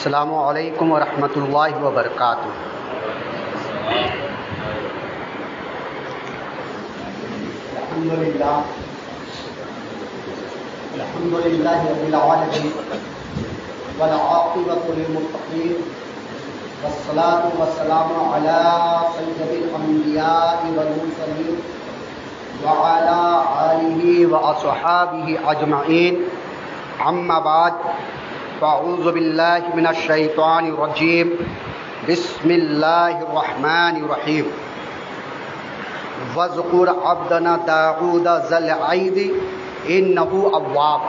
السلام علیکم ورحمۃ اللہ وبرکاتہ۔ الحمد للہ رب العالمین والعاقبۃ للمتقین والصلاة والسلام علی سید الانبیاء والمرسلین وعلی آلہ واصحابہ اجمعین، اما بعد فاعوذ باللہ من الشیطان الرجیم، بسم اللہ الرحمن الرحیم۔ وَاذْكُرْ عَبْدَنَا دَاؤُودَ ذَا الْأَيْدِ إِنَّهُ أَوَّابٌ۔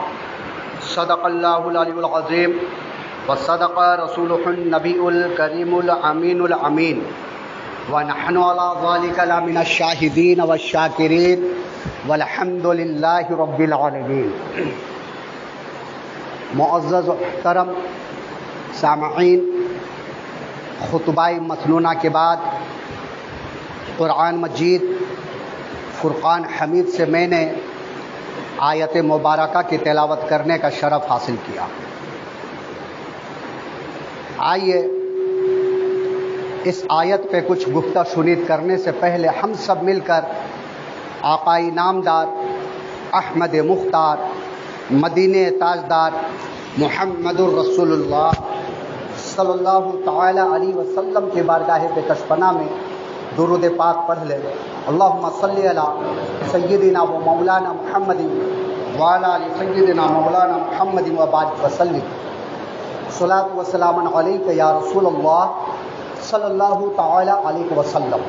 صدق اللہ العلی العظیم وصدق رسولہ النبی الکریم الامین الامین، ونحن علی ذلک لمن الشاہدین والشاکرین، والحمد للہ رب العالمین۔ معزز و محترم سامعین، خطبہ مسنونہ کے بعد قرآن مجید فرقان حمید سے میں نے آیت مبارکہ کی تلاوت کرنے کا شرف حاصل کیا۔ آئیے اس آیت پہ کچھ گفتہ شنید کرنے سے پہلے ہم سب مل کر آقائی نامدار احمد مختار مدینہ تاجدار محمد الرسول اللہ صلی اللہ تعالی علیہ وسلم کے بارگاہ پہ کشپنا میں درود پاک پڑھ لیں۔ اللہم صلی علی سیدنا و مولانا محمد وعلی آل سیدنا مولانا محمد وبارک وسلم۔ صلاۃ و سلام علیک یا رسول اللہ صلی اللہ تعالی علیہ وسلم۔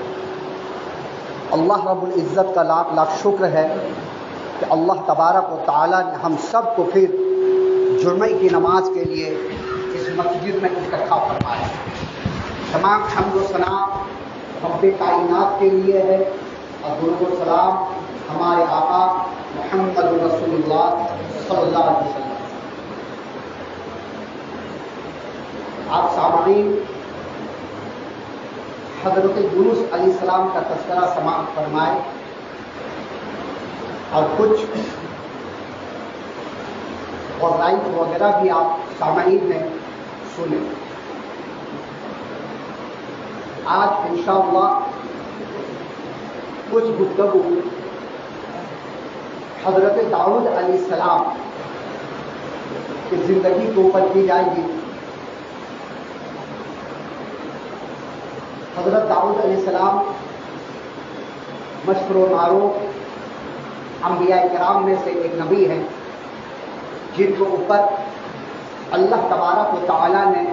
اللہ رب العزت کا لاکھ لاکھ شکر ہے کہ اللہ تبارک و تعالی نے ہم سب کو پھر جمعہ کی نماز کے لیے اس مسجد میں اکٹھا فرمایا۔ تمام حمد و ثنا رب کائنات کے لیے ہے، اور درود و سلام ہمارے آقا محمد رسول اللہ صلی اللہ علیہ وسلم۔ آپ سامعین حضرت یونس علیہ السلام کا تذکرہ سماعت فرمائے اور کچھ وظائف وغیرہ بھی آپ سامعین نے سنے۔ آج انشاءاللہ کچھ گفتگو حضرت داؤد علیہ السلام کی زندگی کے اوپر کی جائے گی۔ حضرت داؤد علیہ السلام مشہور و معروف انبیاء کرام میں سے ایک نبی ہے، جن کے اوپر اللہ تبارک و تعالی نے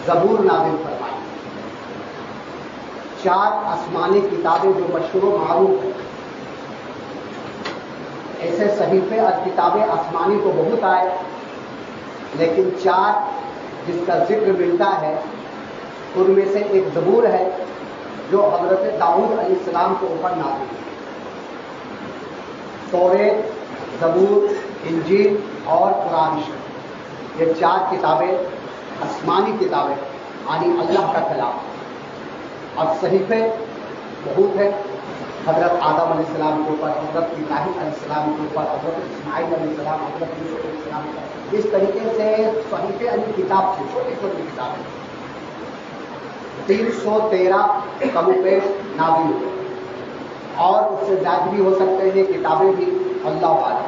زبور نازل فرمائی۔ 4 آسمانی کتابیں جو مشہور و معروف ہیں، ایسے صحیفے اور کتابیں آسمانی کو بہت آئے، لیکن 4 جس کا ذکر ملتا ہے ان میں سے ایک زبور ہے جو حضرت داؤد علیہ السلام کے اوپر نازل ہے۔ توریت، زبور، انجیل اور قرآن شریف، یہ 4 کتابیں آسمانی کتابیں یعنی اللہ کا کلام، اور صحیفے بہت ہیں۔ حضرت آدم علیہ السلام کے اوپر، حضرت ابراہیم علیہ السلام کے اوپر، حضرت اسماعیل علیہ السلام، حضرت یوسف علیہ السلام کے اوپر، اس طریقے سے صحیفے یعنی کتاب سے چھوٹی چھوٹی کتابیں 313 کم و بیش نازل ہوئے، اور اس سے زیادہ بھی ہو سکتے ہیں، کتابیں بھی اللہ والا۔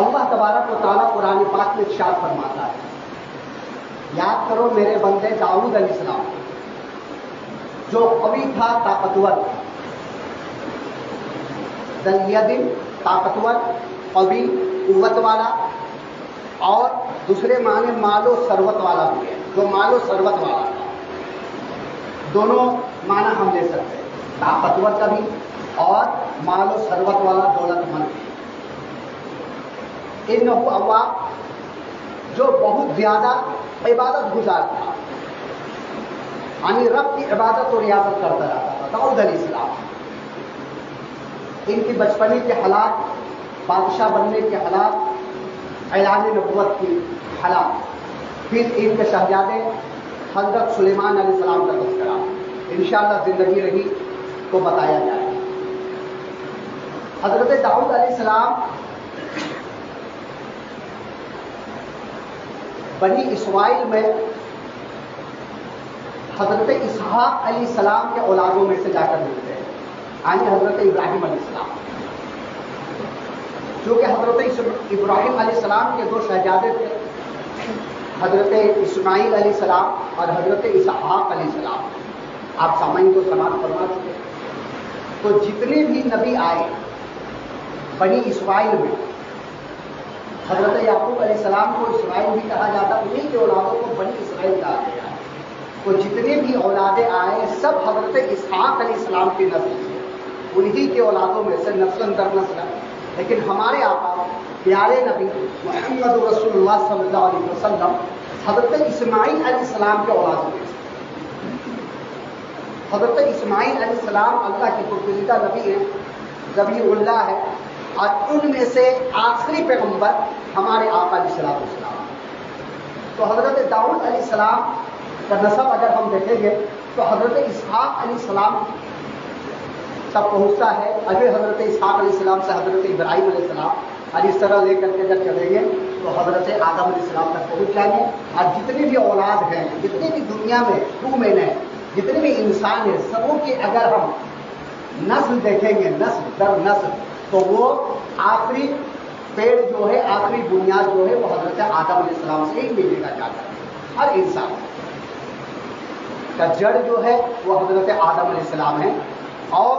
اللہ تبارک و تعالیٰ قرآن پاک میں ارشاد فرماتا ہے، یاد کرو میرے بندے داؤد علیہ السلام جو قوی تھا، طاقتور تھا، ذی الید، طاقتور، قوی، قوت والا، اور دوسرے معنی مال و ثروت والا بھی ہے، جو مال و ثروت والا تھا۔ دونوں معنی ہم لے سکتے ہیں، طاقتور کا بھی اور مال و ثروت والا، دولت مند بھی۔ انہ اواب، جو بہت زیادہ عبادت گزار تھا، یعنی رب کی عبادت و ریاضت کرتا رہتا تھا داؤد علیہ السلام۔ ان کی بچپنے کے حالات، بادشاہ بننے کے حالات، اعلان نبوت کی حالات، پھر ان کے شہزادے حضرت سلیمان علیہ السلام کا تذکرہ انشاءاللہ زندگی رہی تو بتایا جائے۔ حضرت داؤد علیہ السلام بنی اسرائیل میں حضرت اسحاق علیہ السلام کے اولادوں میں سے جا کر ملتے ہیں، یعنی حضرت ابراہیم علیہ السلام، جو کہ حضرت ابراہیم علیہ السلام کے 2 شہزادے تھے، حضرت اسماعیل علیہ السلام اور حضرت اسحاق علیہ السلام. آپ سامعین کو سماعت فرما چکے. تو جتنے بھی نبی آئے بنی اسرائیل میں، حضرت یعقوب علیہ السلام کو اسرائیل بھی کہا جاتا، انہیں کے اولادوں کو بنی اسرائیل کہا گیا. تو جتنے بھی اولادیں آئے سب حضرت اسحاق علیہ السلام کی نسل سے، انہی کے اولادوں میں سے نسل در نسل. لیکن ہمارے آقا پیارے نبی محمد رسول اللہ صلی اللہ علیہ وسلم حضرت اسماعیل علیہ السلام کے اولادوں میں سے. حضرت اسماعیل علیہ السلام اللہ کے پرگزیدہ نبی ہیں، ذبیح اللہ ہے، اور ان میں سے آخری پیغمبر ہمارے آقا علیہ السلام. تو حضرت داؤد علیہ السلام کا نسب اگر ہم دیکھیں گے تو حضرت اسحاق علیہ السلام تب پہنچتا ہے. اگر حضرت اسحاق علیہ السلام سے حضرت ابراہیم علیہ السلام اور اس طرح لے کر کے جب چلیں گے تو حضرت آدم علیہ السلام تک پہنچ جائیں گے. اور جتنی بھی اولاد ہیں، جتنی بھی دنیا میں ہیومن ہیں، جتنے بھی انسان ہیں، سبوں کی اگر ہم نسل دیکھیں گے نسل در نسل، تو وہ آخری پیڑ جو ہے، آخری بنیاد جو ہے، وہ حضرت آدم علیہ السلام سے ہی ملے گا. جا کر ہر انسان کا جڑ جو ہے وہ حضرت آدم علیہ السلام ہے. اور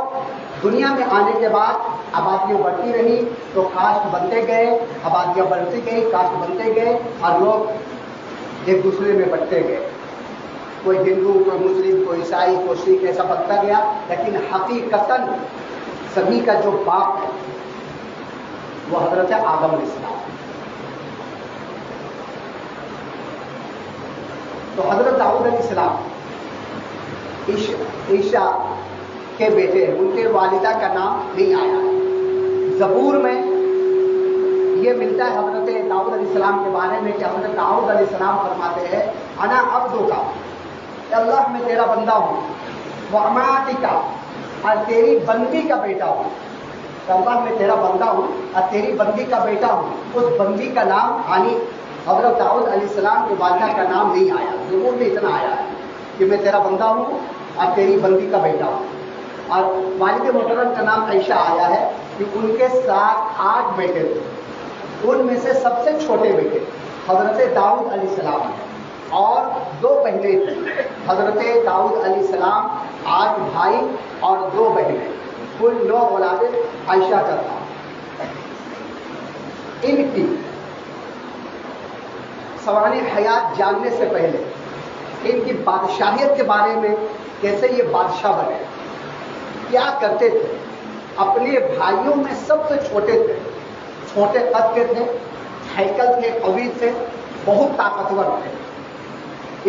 دنیا میں آنے کے بعد آبادیاں بڑھتی رہی تو کاسٹ بنتے گئے، آبادیاں بڑھتی گئی، کاسٹ بنتے گئے، اور لوگ ایک دوسرے میں بٹتے گئے. کوئی ہندو، کوئی مسلم، کوئی عیسائی، کوئی سکھ، ایسا بنتا گیا. لیکن حقیقتاً سبھی کا جو باپ ہے وہ حضرت آدم علیہ السلام. تو حضرت داؤد علیہ السلام عیسیٰ کے بیٹے ہیں، ان کے والدہ کا نام نہیں آیا ہے. زبور میں یہ ملتا ہے حضرت داؤد علیہ السلام کے بارے میں کہ حضرت داؤد علیہ السلام فرماتے ہیں انا عبدو کا، اللہ میں تیرا بندہ ہوں، وہ اماتی کا، اور تیری بندی کا بیٹا ہوں. اللہ میں تیرا بندہ ہوں اور تیری بندی کا بیٹا ہوں. اس بندی کا نام یعنی حضرت داؤد علیہ السلام کے والدہ کا نام نہیں آیا. زبور میں اتنا آیا ہے کہ میں تیرا بندہ ہوں اور تیری بندی کا بیٹا ہوں. اور والد محترم کا نام عائشہ آیا ہے کہ ان کے 7-8 بیٹے تھے. ان میں سے سب سے چھوٹے بیٹے حضرت داؤد علیہ السلام ہیں، اور 2 بہنیں تھیں. حضرت داؤد علیہ السلام 8 بھائی اور 2 بہنیں، کل 9 اولادیں عائشہ کا تھا. ان کی سوانح حیات جاننے سے پہلے ان کی بادشاہیت کے بارے میں، کیسے یہ بادشاہ بنے، کیا کرتے تھے. اپنے بھائیوں میں سب سے چھوٹے تھے، چھوٹے قد کے تھے، ہیکل تھے، قوی تھے، بہت طاقتور تھے.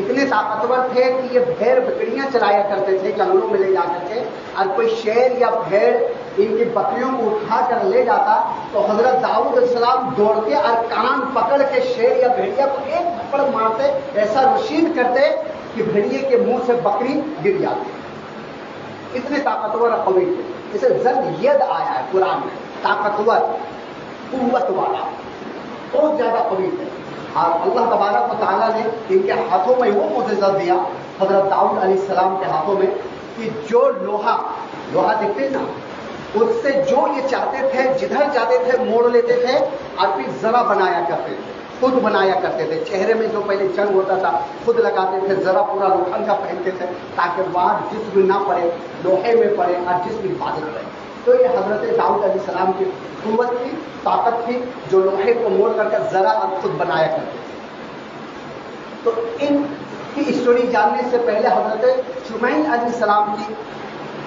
اتنے طاقتور تھے کہ یہ بھیڑ بکریاں چلایا کرتے تھے جنگلوں میں لے جا کر کے. اور کوئی شیر یا بھیڑ ان کی بکریوں کو اٹھا کر لے جاتا تو حضرت داؤد علیہ السلام دوڑتے اور کان پکڑ کے شیر یا بھیڑیا کو ایک تھپڑ مارتے، ایسا رشید کرتے کہ بھیڑیے کے منہ سے بکری گر جاتی. اتنے طاقتور اور قوی تھے. اسے ذل ید آیا ہے قرآن میں، طاقتور، قوت والا، بہت زیادہ قوی تھے. اور اللہ تبارک و تعالیٰ نے ان کے ہاتھوں میں وہ معجزہ دیا حضرت داؤد علیہ السلام کے ہاتھوں میں کہ جو لوہا دیکھتے نا، اس سے جو یہ چاہتے تھے جدھر جاتے تھے موڑ لیتے تھے اور پھر ذرا بنایا کرتے تھے، خود بنایا کرتے تھے. چہرے میں جو پہلے جنگ ہوتا تھا خود لگاتے تھے، ذرا پورا لوکھن کا پہنتے تھے تاکہ وہاں جسم نہ پڑے، لوہے میں پڑے اور جسم حفاظت رہے. تو یہ حضرت داؤد علیہ السلام کی قوت تھی، طاقت تھی، جو لوہے کو موڑ کر ذرا اور خود بنایا کرتے تھے. تو ان کی اسٹوری جاننے سے پہلے حضرت شمعیل علیہ السلام کی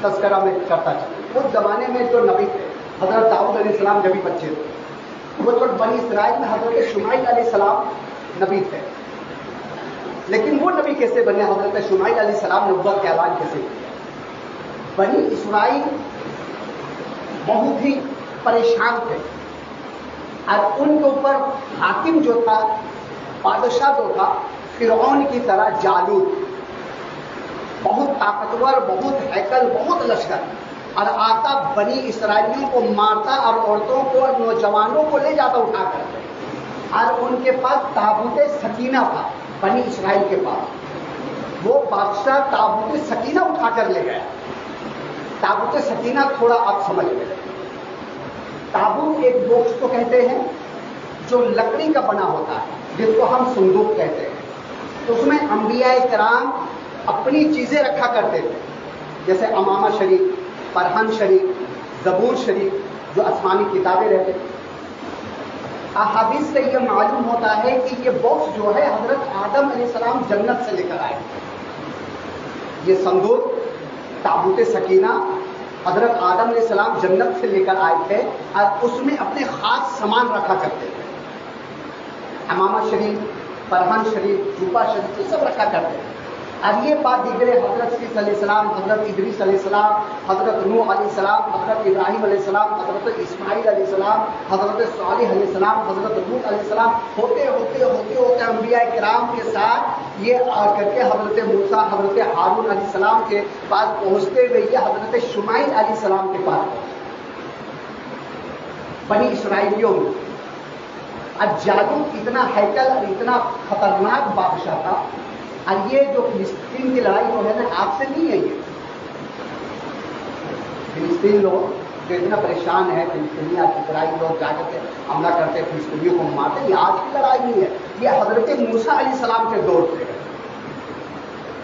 تذکرہ میں کرتا چلا. اس زمانے میں جو نبی تھے حضرت داؤد علیہ السلام جب بھی بچے تھے، وہ تو بنی اسرائیل میں حضرت شمعیل علیہ السلام نبی تھے. لیکن وہ نبی کیسے بنے؟ حضرت شمعیل علیہ السلام نبوت کا اعلان کیسے کیا؟ بنی اسرائیل بہت ہی پریشان تھے اور ان کے اوپر حاکم جو تھا، بادشاہ جو تھا، فرعون کی طرح جالوت، بہت طاقتور، بہت ہیکل، بہت لشکر، اور آتا بنی اسرائیلیوں کو مارتا اور عورتوں کو اور نوجوانوں کو لے جاتا اٹھا کر. اور ان کے پاس تابوت سکینہ تھا بنی اسرائیل کے پاس. وہ بادشاہ تابوت سکینہ اٹھا کر لے گیا. تابوت سکینہ تھوڑا آپ سمجھ لیں. تابوت ایک باکس کو کہتے ہیں جو لکڑی کا بنا ہوتا ہے جس کو ہم صندوق کہتے ہیں. تو اس میں انبیاء کرام اپنی چیزیں رکھا کرتے تھے جیسے امامہ شریف, فرحان شریف, زبور شریف جو آسمانی کتابیں رہتے تھے. احادیث سے یہ معلوم ہوتا ہے کہ یہ باکس جو ہے حضرت آدم علیہ السلام جنت سے لے کر آئے. یہ صندوق تابوت سکینہ حضرت آدم علیہ السلام جنت سے لے کر آئے تھے اور اس میں اپنے خاص سامان رکھا کرتے تھے. امامہ شریف, فرحان شریف, جوبا شریف یہ سب رکھا کرتے تھے. اور یہ بات دیگر حضرت سیس علیہ السلام, حضرت ادریس علیہ السلام, حضرت نوح علیہ السلام, حضرت ابراہیم علیہ السلام, حضرت اسماعیل علیہ السلام, حضرت صالح علیہ السلام, حضرت لوط علیہ السلام ہوتے ہوتے ہوتے ہوتے انبیاء کرام کے ساتھ یہ آ کر کے حضرت موسیٰ, حضرت ہارون علیہ السلام کے پاس پہنچتے ہوئے یہ حضرت شمائیل علیہ السلام کے پاس پہنچے. بنی اسرائیلیوں میں جالوت اتنا ہیکل اور اتنا خطرناک بادشاہ تھا. اور یہ جو فلسطین کی لڑائی جو ہے نا آپ سے نہیں ہے. یہ فلسطین لوگ جو اتنا پریشان ہے, فلسطینی اسرائیل لوگ جا کر کے حملہ کرتے فلسطینیوں کو مارتے, یہ آج کی لڑائی نہیں ہے. یہ حضرت موسیٰ علیہ السلام کے دور سے ہے.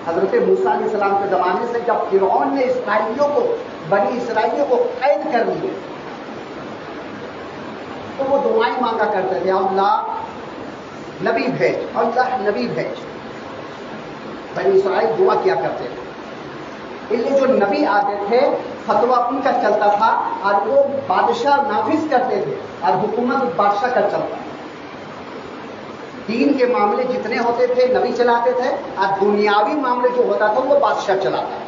حضرت موسیٰ علیہ السلام کے زمانے سے جب فرعون نے اسرائیلیوں کو, بنی اسرائیلیوں کو قید کر لیے تو وہ دعائیں مانگا کرتے تھے, اللہ نبی بھیج, اللہ نبی بھیج. بنی اسرائیل دعا کیا کرتے تھے. اس لیے جو نبی آتے تھے فتویٰ ان کا چلتا تھا اور وہ بادشاہ نافذ کرتے تھے اور حکومت بادشاہ کا چلتا. دین کے معاملے جتنے ہوتے تھے نبی چلاتے تھے اور دنیاوی معاملے جو ہوتا تھا وہ بادشاہ چلاتا.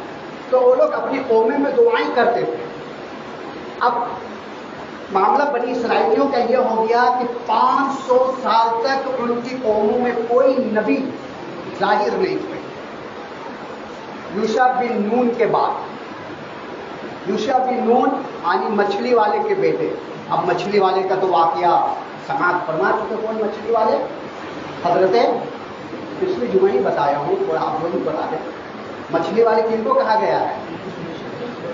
تو وہ لوگ اپنی قومیں میں دعائیں کرتے تھے. اب معاملہ بنی اسرائیلیوں کا یہ ہو گیا کہ 500 سال تک ان کی قوموں میں کوئی نبی ظاہر نہیں ہوئے. یوشع بن نون کے بعد, یوشع بن نون یعنی مچھلی والے کے بیٹے. اب مچھلی والے کا تو واقعہ سماعت فرما چکے. کون مچھلی والے؟ حضرت پچھلے جمعہ ہی بتایا ہوں, تھوڑا آپ لوگ بتا دیں. مچھلی والے کن کو کہا گیا ہے؟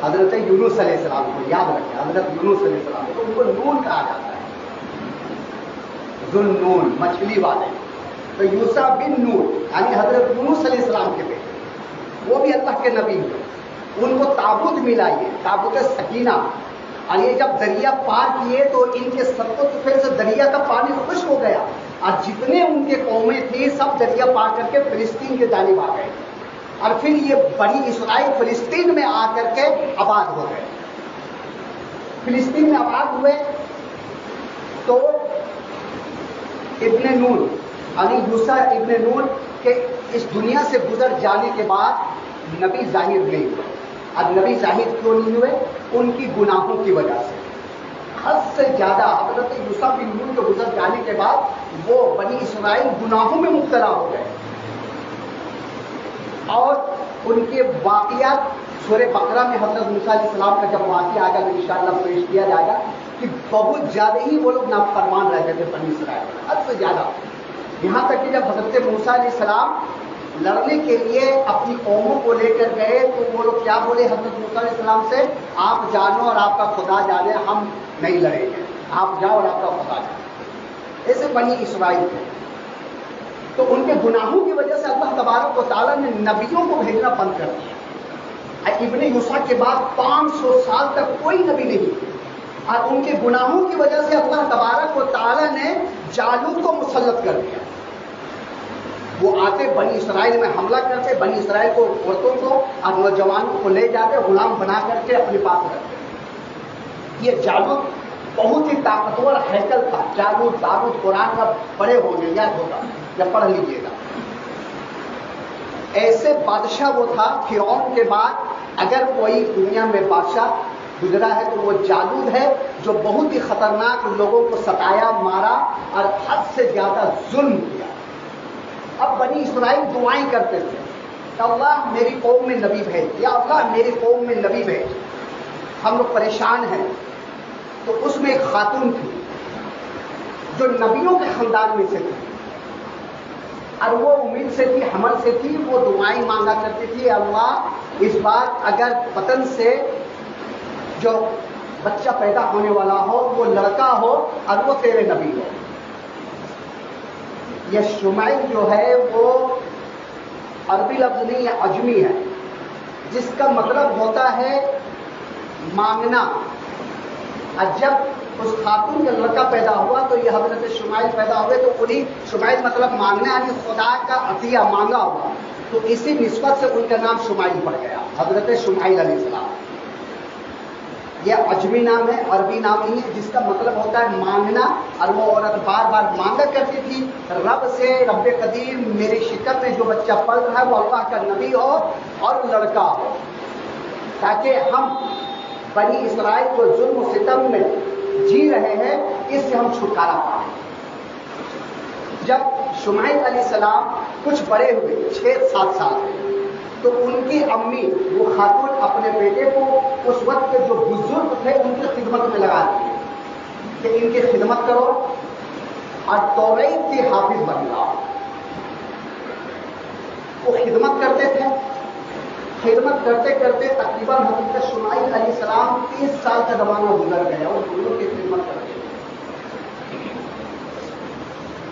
حضرت یونس علیہ السلام کو. یاد رکھیں حضرت یونس علیہ السلام کو, ان کو نون کہا جاتا ہے, ذو نون, مچھلی والے. تو یوشع بن نون یعنی حضرت یونس علیہ السلام کے بیٹے, وہ بھی اللہ کے نبی ہوئے. ان کو تابوت ملا, یہ تابوت سکینہ. اور یہ جب دریا پار کیے تو ان کے 70 پھر سے دریا کا پانی خشک ہو گیا اور جتنے ان کے قومیں تھیں سب دریا پار کر کے فلسطین کے جانب آ گئے. اور پھر یہ بنی اسرائیل فلسطین میں آ کر کے آباد ہو گئے. فلسطین میں آباد ہوئے تو ابن نون یعنی یوشع ابن نون کے اس دنیا سے گزر جانے کے بعد نبی ظاہر نہیں ہوئے. اب نبی ظاہر کیوں نہیں ہوئے؟ ان کی گناہوں کی وجہ سے. حد سے زیادہ حضرت یوشع بن نون کے گزر جانے کے بعد وہ بنی اسرائیل گناہوں میں مبتلا ہو گئے. اور ان کے واقعات سورہ بقرہ میں حضرت موسیٰ علیہ السلام کا جب واقعہ آگا تو انشاءاللہ پیش کیا جائے گا کہ بہت زیادہ ہی وہ لوگ نافرمان رہتے تھے بنی اسرائیل, حد سے زیادہ. یہاں تک کہ جب حضرت موسیٰ علیہ السلام لڑنے کے لیے اپنی قوموں کو لے کر گئے تو وہ لوگ کیا بولے حضرت موسیٰ علیہ السلام سے؟ آپ جانو اور آپ کا خدا جانے, ہم نہیں لڑیں گے, آپ جاؤ اور آپ کا خدا جانے. ایسے بنی اسرائیل تھے. تو ان کے گناہوں کی وجہ سے اللہ تبارک و تعالیٰ نے نبیوں کو بھیجنا بند کر دیا. ابن یوشع کے بعد 500 سال تک کوئی نبی نہیں. اور ان کے گناہوں کی وجہ سے اللہ تبارک و تعالیٰ نے جالوت کو مسلط کر دیا. وہ آتے بنی اسرائیل میں حملہ کرتے, بنی اسرائیل کو, عورتوں کو اور نوجوانوں کو لے جاتے, غلام بنا کر کے اپنے پاس رکھتے. یہ جالوت بہت ہی طاقتور ہیکل تھا. جالوت داروت قرآن کا پڑھے ہوں گے, یاد ہوگا, یا پڑھ لیجیے گا. ایسے بادشاہ وہ تھا. فرعون کے بعد اگر کوئی دنیا میں بادشاہ گزرا ہے تو وہ جالوت ہے, جو بہت ہی خطرناک لوگوں کو ستایا, مارا اور حد سے زیادہ ظلم کیا. اب بنی اسرائیل دعائیں کرتے تھے, اللہ میری قوم میں نبی بھیج, یا اللہ میری قوم میں نبی بھیج, ہم لوگ پریشان ہیں. تو اس میں ایک خاتون تھی جو نبیوں کے خاندان میں سے تھی، اور وہ امید سے تھی، حمل سے تھی، وہ دعائیں مانگا کرتی تھی، اللہ اس بار اگر وطن سے جو بچہ پیدا ہونے والا ہو وہ لڑکا ہو اور وہ تیرے نبی ہو۔ یہ شمعیل جو ہے وہ عربی لفظ نہیں، یہ عجمی ہے، جس کا مطلب ہوتا ہے مانگنا۔ اور جب اس خاتون کا لڑکا پیدا ہوا تو یہ حضرت شمعیل پیدا ہوئے، تو انہیں شمعیل مطلب مانگنا، یعنی خدا کا عطیہ مانگا ہوا، تو اسی نسبت سے ان کا نام شمعیل پڑ گیا، حضرت شمعیل علیہ السلام۔ یہ عجمی نام ہے، عربی نام نہیں ہے، جس کا مطلب ہوتا ہے مانگنا۔ اور وہ عورت بار بار مانگا کرتی تھی رب سے، رب قدیم میری شکم میں جو بچہ پل رہا ہے وہ اللہ کا نبی ہو اور لڑکا ہو، تاکہ ہم بنی اسرائیل کو ظلم و ستم میں جی رہے ہیں اس سے ہم چھٹکارا پائیں۔ جب شمعیل علیہ السلام کچھ بڑے ہوئے، 6-7 سال، تو ان کی امی وہ خاتون اپنے بیٹے کو اس وقت کے جو بزرگ تھے ان کی خدمت میں لگا دی کہ ان کی خدمت کرو اور توریت کی حافظ بن جاؤ۔ وہ خدمت کرتے تھے، خدمت کرتے کرتے تقریباً حضرت شمعیل علیہ السلام 30 سال کا زمانہ گزر گیا اور بزرگ کی خدمت کرتے،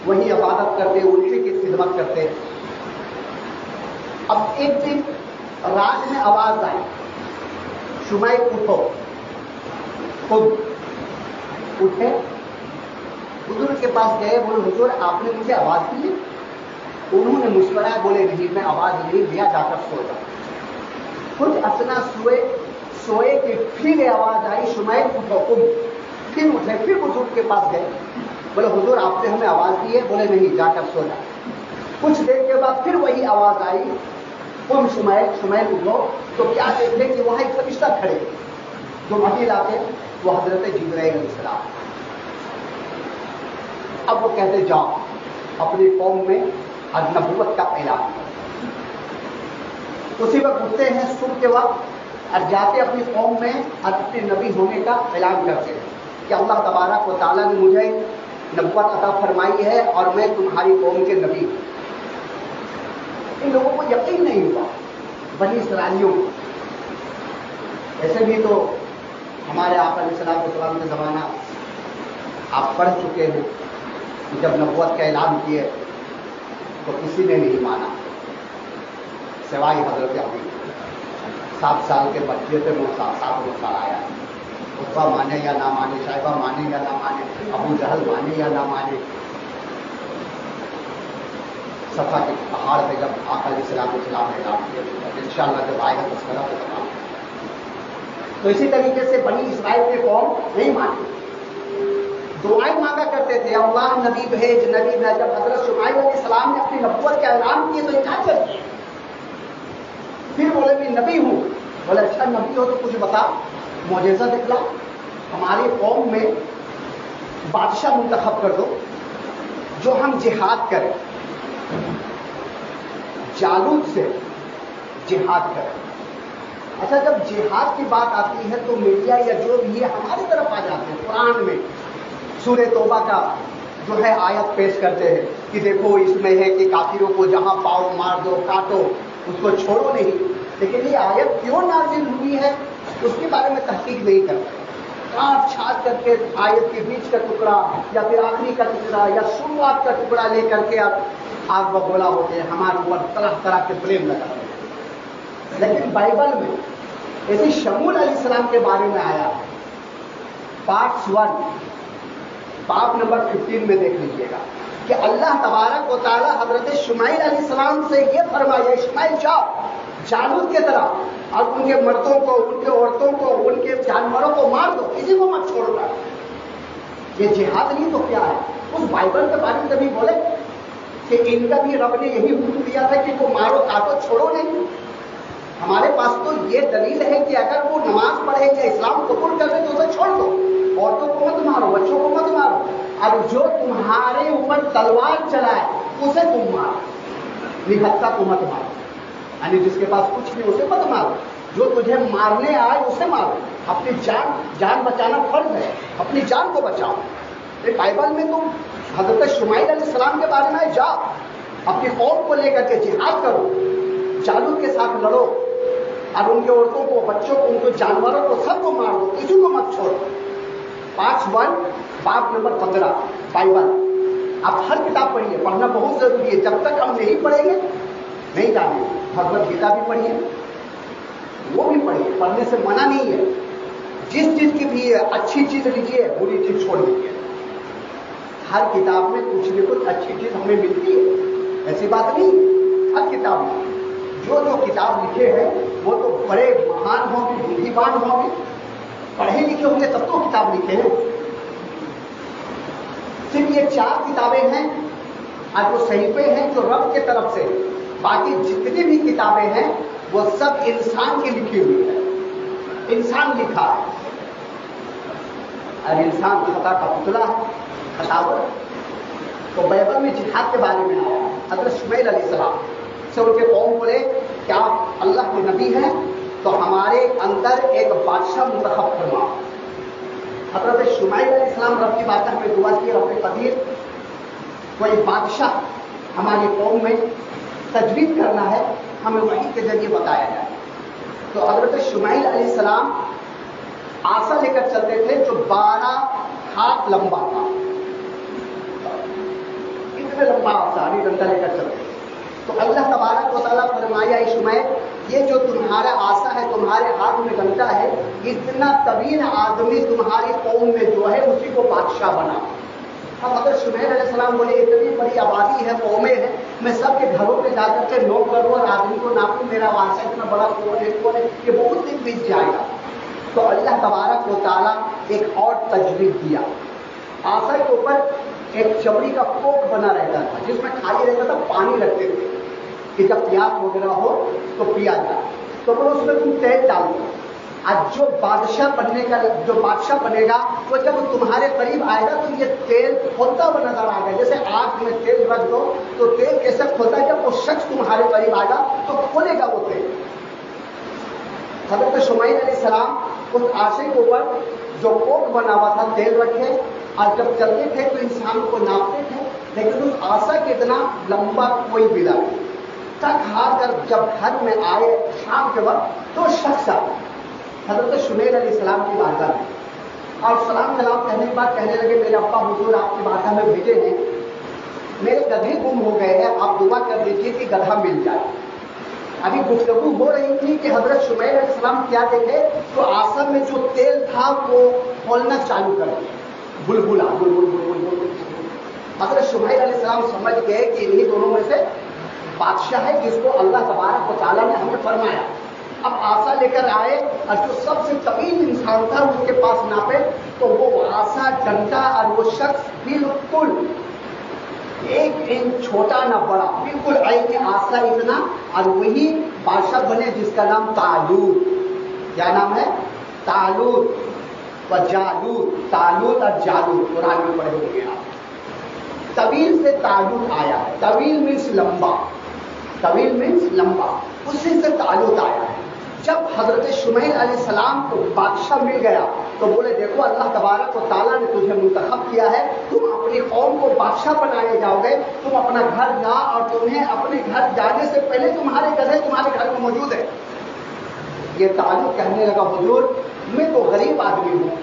وہی عبادت کرتے، انہی کی خدمت کرتے۔ اب ایک دن رات میں آواز آئی، شمعیل اٹھو، خود اٹھے، بزرگ کے پاس گئے، بولے حضور آپ نے مجھے آواز دی؟ انہوں نے مسکرایا، بولے نہیں میں آواز نہیں دیا، جا کر سو جاؤ۔ کچھ اثنا سوئے کہ پھر آواز آئی، شمعیل اٹھو، خود پھر اٹھے، پھر بزرگ کے پاس گئے، بولے حضور آپ نے ہمیں آواز دی ہے؟ بولے نہیں، جا کر سو جاؤ۔ کچھ دیر کے بعد پھر وہی آواز آئی، تم شمعیل اٹھو، تو کیا دیکھتے کہ وہاں ایک فرشتہ کھڑے جو وہی لاتے، وہ حضرت جبرائیل علیہ السلام۔ اب وہ کہتے جاؤ اپنی قوم میں اور نبوت کا اعلان کرو۔ اسی وقت اٹھتے ہیں صبح کے وقت اور جاتے اپنی قوم میں اور اپنے نبی ہونے کا اعلان کرتے ہیں کہ اللہ تبارک و تعالیٰ نے مجھے نبوت عطا فرمائی ہے اور میں تمہاری قوم کے نبی ہوں۔ ان لوگوں کو یقین نہیں ہوا، بنی اسرائیلیوں کو۔ ایسے بھی تو ہمارے آقا علیہ السلام کے زمانہ آپ پڑھ چکے ہیں، جب نبوت کا اعلان کیے تو کسی نے نہیں مانا سوائے حضرت ابی۔ 7 سال کے بچے تھے، 7 سال آیا، عتبہ مانے یا نہ مانے، شیبہ مانے یا نہ مانے، ابو جہل مانے یا نہ مانے۔ صفا کے پہاڑ پہ جب آقا علیہ السلام نے اعلان کیا، انشاءاللہ جب آئے گا تذکرہ تو تمام۔ تو اسی طریقے سے بنی اسرائیل کی قوم نہیں مانی، دعائیں مانگا کرتے تھے اللہ نبی بھیج، نبی بھیج۔ جب حضرت شمعیل علیہ السلام نے اپنی نبوت کا اعلان کیا تو انکار کر دیا، پھر بولے میں نبی ہوں۔ بولے اچھا نبی ہو تو کچھ بتا، معجزہ دکھلا، ہماری قوم میں بادشاہ منتخب کر دو جو ہم جہاد کریں، جالوت سے جہاد کریں۔ اچھا جب جہاد کی بات آتی ہے تو میڈیا یا جو بھی ہے ہماری طرف آ جاتے ہیں، قرآن میں سورہ توبہ کا جو ہے آیت پیش کرتے ہیں کہ دیکھو اس میں ہے کہ کافروں کو جہاں پاؤ مار دو، کاٹو، اس کو چھوڑو نہیں۔ لیکن یہ آیت کیوں نازل ہوئی ہے اس کے بارے میں تحقیق نہیں کرتے، کاٹ چھاٹ کر کے آیت کے بیچ کا ٹکڑا یا پھر آخری کا ٹکڑا یا شروعات کا ٹکڑا لے کر کے آگ بگولا ہوتے ہیں، ہمارے اوپر طرح طرح کے بلیم لگاتے ہیں۔ لیکن بائبل میں ایسے شمول علیہ السلام کے بارے میں آیا ہے، پارٹ 1 باب نمبر 15 میں دیکھ لیجیے گا کہ اللہ تبارک و تعالیٰ حضرت شمعیل علیہ السلام سے یہ فرمایا، شمعیل جاؤ جالوت کی طرح اور ان کے مردوں کو، ان کے عورتوں کو، ان کے جانوروں کو مار دو، کسی کو مت چھوڑنا۔ یہ جہاد نہیں تو کیا ہے؟ اس بائبل کے بارے میں کبھی بولے کہ ان کا بھی رب نے یہی حکم دیا تھا کہ وہ مارو کاٹو چھوڑو نہیں؟ ہمارے پاس تو یہ دلیل ہے کہ اگر وہ نماز پڑھے یا اسلام قبول کر لے تو اسے چھوڑ دو، عورتوں کو مت مارو، بچوں کو مت مارو، اور جو تمہارے اوپر تلوار چلائے اسے تم مارو، نہتا کو مت مارو، یعنی جس کے پاس کچھ نہیں اسے مت مارو، جو تجھے مارنے آئے اسے مارو۔ اپنی جان بچانا فرض ہے، اپنی جان کو بچاؤ۔ بائبل میں تم حضرت شمائل علیہ السلام کے بارے میں جا اپنی قوم کو لے کر کے جہاد کرو، جالوت کے ساتھ لڑو اور ان کے عورتوں کو، بچوں کو، ان کو، جانوروں کو، سب کو مار دو، کسی کو مت چھوڑو۔ 5:1 باب نمبر 15 بائبل۔ آپ ہر کتاب پڑھیے، پڑھنا بہت ضروری ہے۔ جب تک ہم نہیں پڑھیں گے نہیں جانیں گے۔ بھگوت گیتا بھی پڑھیے، وہ بھی پڑھیے، پڑھنے سے منع نہیں ہے۔ جس چیز کی بھی اچھی چیز لیجیے، بری چیز چھوڑ دیجیے۔ ہر کتاب میں کچھ نہ کچھ اچھی چیز ہمیں ملتی ہے، ایسی بات نہیں۔ ہر کتاب میں جو کتاب لکھے ہیں وہ تو بڑے مہان ہوں گے، بدھیمان ہوں گے، پڑھے لکھے ہوں گے تب تو کتاب لکھے ہیں۔ صرف یہ 4 کتابیں ہیں اور جو صحیفے ہیں جو رب کے طرف سے، باقی جتنی بھی کتابیں ہیں وہ سب انسان کی لکھی ہوئی ہے، انسان لکھا ہے، اور انسان خطا کا پتلا ہے، خطاور۔ تو بائبل میں جہاد کے بارے میں آیا، حضرت شمائل علیہ السلام سے ان کے قوم بولے کہ آپ اللہ کے نبی ہیں تو ہمارے اندر ایک بادشاہ منتخب فرما۔ حضرت شمائل علیہ السلام رب کی بارگاہ میں دعا کی، رب قدیر کوئی بادشاہ ہماری قوم میں تجویز کرنا ہے، ہمیں وحی کے ذریعے بتایا جائے۔ تو حضرت شمائل علیہ السلام آسا لے کر چلتے تھے جو 12 ہاتھ لمبا تھا، اتنے لمبا آسا ڈنڈا لے کر چلتے تھے۔ تو اللہ تبارک و تعالیٰ فرمایا اے شمائل، یہ جو تمہارا آسا ہے، تمہارے ہاتھ میں ڈنڈا ہے، اتنا طویل آدمی تمہاری قوم میں جو ہے اسی کو بادشاہ بنا۔ اب حضرت شمائل علیہ السلام بولے اتنی بڑی آبادی ہے، قومیں ہیں، میں سب کے گھروں پہ جا کر کے نوٹ کروں اور آدمی کو ناپوں، میرا واسطہ اتنا بڑا کون ہے، یہ بہت دن بیت جائے گا۔ تو اللہ تبارک و تعالیٰ ایک اور تجویز دیا۔ آسا کے اوپر ایک چمڑی کا کوک بنا رہتا تھا جس میں خالی رہتا تھا، پانی رکھتے تھے کہ جب پیاس وغیرہ ہو تو پیا جائے۔ تو وہ اس میں تم تیل ڈال دو، آج جو بادشاہ بنے گا وہ جب تمہارے قریب آئے گا تو یہ تیل کھولتا ہوا نظر آئے گا۔ جیسے آگ میں تیل رکھ دو تو تیل کیسے کھولتا ہے، جب وہ شخص تمہارے قریب آئے گا تو کھولے گا وہ تیل۔ حضرت شمائل علیہ السلام اس آسے کے اوپر جو کوک بنا ہوا تھا تیل رکھے، اور جب چلتے تھے تو انسان کو ناپتے تھے، لیکن اس آسا کے اتنا لمبا کوئی بلا نہیں۔ تک ہار کر جب گھر میں آئے شام کے وقت تو شخص آئے حضرت شمائل علیہ السلام کی بارگاہ میں، اور سلام کہنے کے بعد کہنے لگے میرے ابا حضور آپ کی بارگاہ میں بھیجے ہیں، میرے گدھے گم ہو گئے ہیں، آپ دعا کر دیجیے کہ گدھا مل جائے۔ ابھی گفتگو ہو رہی تھی کہ حضرت شمائل علیہ السلام کیا دیکھے تو آسا میں جو تیل تھا وہ کھولنا چالو کر دیا، بلبلا بل بل بل بل بل۔ حضرت شمائل علیہ السلام سمجھ گئے کہ انہی دونوں میں سے بادشاہ ہے جس کو اللہ تبارک و تعالیٰ نے ہمیں فرمایا۔ اب آسا لے کر آئے اور جو سب سے طویل انسان تھا اس کے پاس ناپے تو وہ آسا، ڈنڈا اور وہ شخص بالکل 1 انچ چھوٹا نہ بڑا، بالکل عین آسا اتنا، اور وہی بادشاہ بنے جس کا نام طالوت۔ کیا نام ہے؟ طالوت و جالوت، طالوت اور جالوت قرآن میں پڑھے ہوں گے آپ۔ طویل سے طالوت آیا ہے، طویل مینس لمبا، طویل مینس لمبا، اسی سے طالوت آیا ہے۔ جب حضرت شمائل علیہ السلام کو بادشاہ مل گیا تو بولے دیکھو اللہ تبارک و تعالیٰ نے تجھے منتخب کیا ہے، تم اپنی قوم کو بادشاہ بنائے جاؤ گے، تم اپنا گھر جا اور تمہیں اپنے گھر جانے سے پہلے تمہارے گدھے تمہارے گھر میں موجود ہے۔ یہ طالوت کہنے لگا حضور میں تو غریب آدمی ہوں،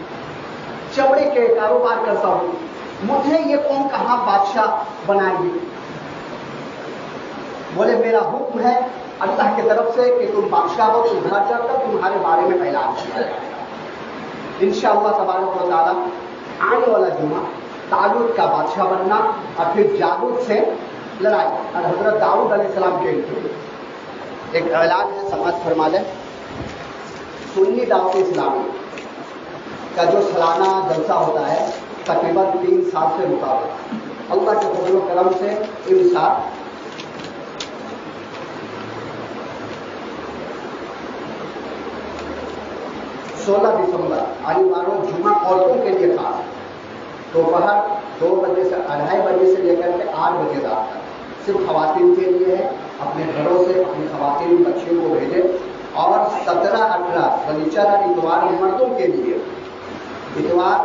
چمڑے کے کاروبار کرتا ہوں، مجھے یہ قوم کہاں بادشاہ بنائے گی؟ بولے میرا حکم ہے اللہ کی طرف سے کہ تم بادشاہ ہو، تم گھر جا کر تمہارے بارے میں اعلان کیا جائے گا۔ انشاءاللہ تبارک و تعالیٰ آنے والا جمعہ طالوت کا بادشاہ بننا اور پھر جالوت سے لڑائی اور حضرت داؤد علیہ السلام کے انٹرویو۔ ایک اعلان ہے، سماعت فرما لیں۔ سنی دعوت اسلامی کا جو سالانہ جلسہ ہوتا ہے تقریباً 3 سال سے رکا ہوا ہے، اللہ کے فضل و کرم سے ان سال 16 دسمبر آنے والوں جمعہ عورتوں کے لیے خاص دوپہر 2 بجے سے 2:30 بجے سے لے کر کے 8 بجے رات تک صرف خواتین کے لیے ہے۔ اپنے گھروں سے اپنی خواتین بچیوں کو بھیجیں۔ اور 17، 18 شنیچر اور اتوار مردوں کے لیے اتوار